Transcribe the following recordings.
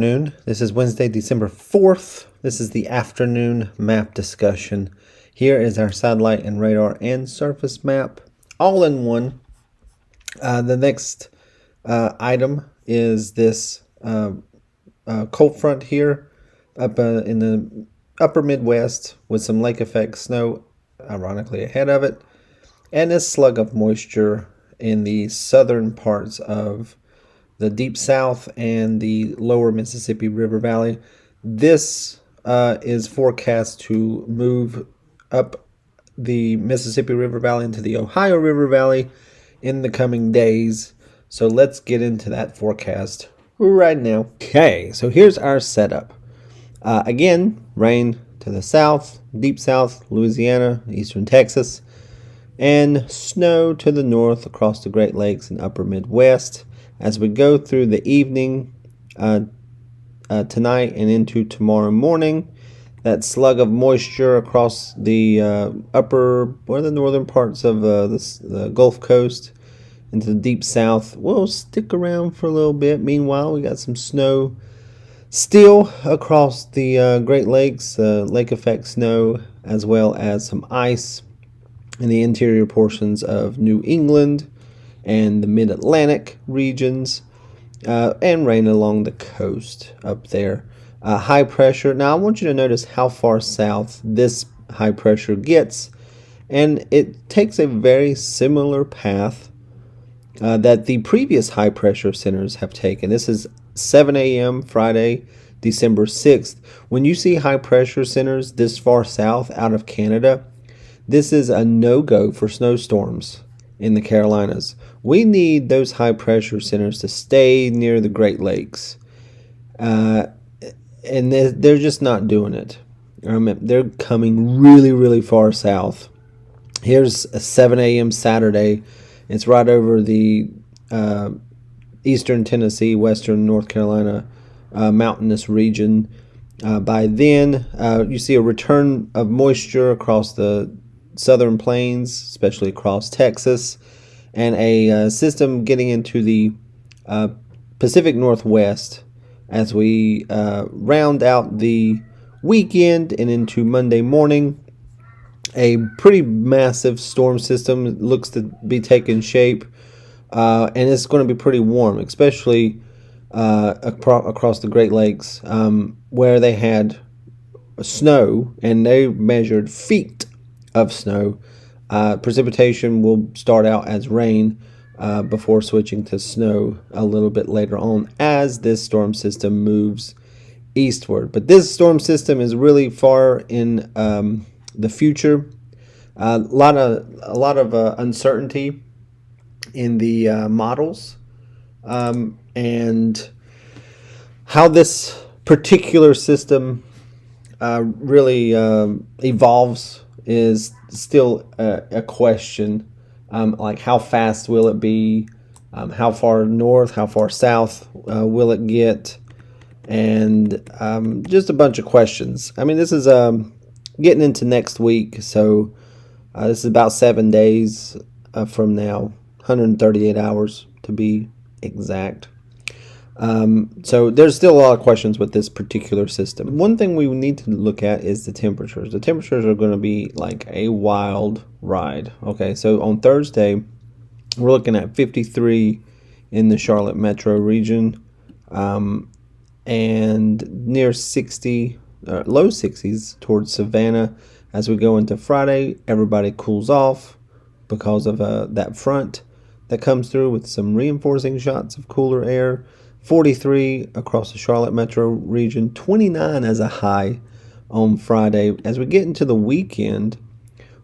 This is Wednesday, December 4th. This is the afternoon map discussion. Here is our satellite and radar and surface map all in one. The next item is this cold front here up in the upper Midwest with some lake effect snow ironically ahead of it, and this slug of moisture in the southern parts of the Deep South and the lower Mississippi River Valley. This is forecast to move up the Mississippi River Valley into the Ohio River Valley in the coming days. So let's get into that forecast right now. Okay, so here's our setup. Again, rain to the south, Deep South, Louisiana, eastern Texas, and snow to the north across the Great Lakes and upper Midwest. As we go through the evening tonight and into tomorrow morning, that slug of moisture across the upper or the northern parts of the Gulf Coast into the Deep South will stick around for a little bit. Meanwhile, we got some snow still across the Great Lakes, lake effect snow, as well as some ice in the interior portions of New England and the mid-Atlantic regions, and rain along the coast up there. High pressure. Now I want you to notice how far south this high pressure gets, and it takes a very similar path that the previous high pressure centers have taken. This is 7 a.m. Friday, December 6th. When you see high pressure centers this far south out of Canada, this is a no-go for snowstorms in the Carolinas. We need those high pressure centers to stay near the Great Lakes. And they're just not doing it. They're coming really, really far south. Here's a 7 a.m. Saturday. It's right over the eastern Tennessee, western North Carolina mountainous region. By then, you see a return of moisture across the southern plains, especially across Texas, and a system getting into the Pacific Northwest as we round out the weekend and into Monday morning. A pretty massive storm system looks to be taking shape, and it's going to be pretty warm, especially across the Great Lakes, where they had snow and they measured feet of snow. Precipitation will start out as rain before switching to snow a little bit later on as this storm system moves eastward. But this storm system is really far in the future. A lot of uncertainty in the models, and how this particular system really evolves is still a question. Like how fast will it be? How far north, how far south will it get? And just a bunch of questions. I mean, this is getting into next week, so this is about 7 days from now, 138 hours to be exact. So there's still a lot of questions with this particular system. One thing we need to look at is the temperatures. The temperatures are going to be like a wild ride. Okay, so on Thursday, we're looking at 53 in the Charlotte metro region, and near 60, low 60s towards Savannah. As we go into Friday, everybody cools off because of that front that comes through with some reinforcing shots of cooler air. 43 across the Charlotte metro region, 29 as a high on Friday. As we get into the weekend,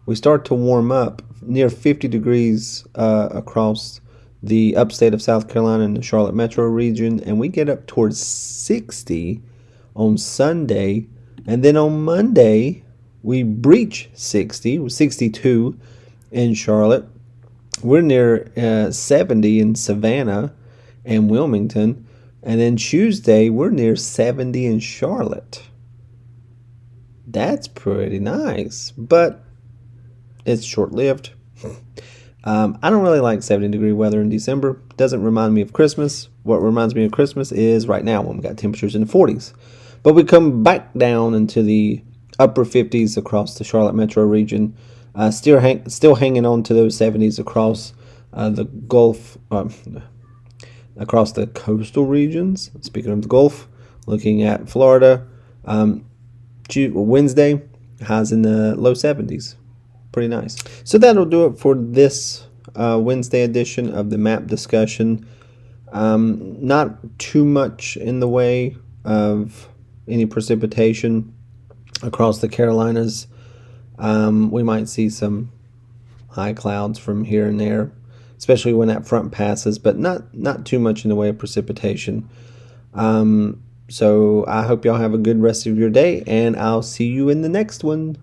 we start to warm up near 50 degrees across the upstate of South Carolina and the Charlotte metro region, and we get up towards 60 on Sunday, and then on Monday we breach 60, 62 in Charlotte. We're near 70 in Savannah and Wilmington. And then Tuesday, we're near 70 in Charlotte. That's pretty nice, but it's short-lived. I don't really like 70-degree weather in December. doesn't remind me of Christmas. What reminds me of Christmas is right now when we got temperatures in the 40s. But we come back down into the upper 50s across the Charlotte metro region. Still hanging on to those 70s across the Gulf, across the coastal regions. Speaking of the Gulf, looking at Florida, Wednesday, highs in the low 70s. Pretty nice. So that'll do it for this Wednesday edition of the map discussion. Not too much in the way of any precipitation across the Carolinas. We might see some high clouds from here and there, especially when that front passes, but not too much in the way of precipitation. So I hope y'all have a good rest of your day, and I'll see you in the next one.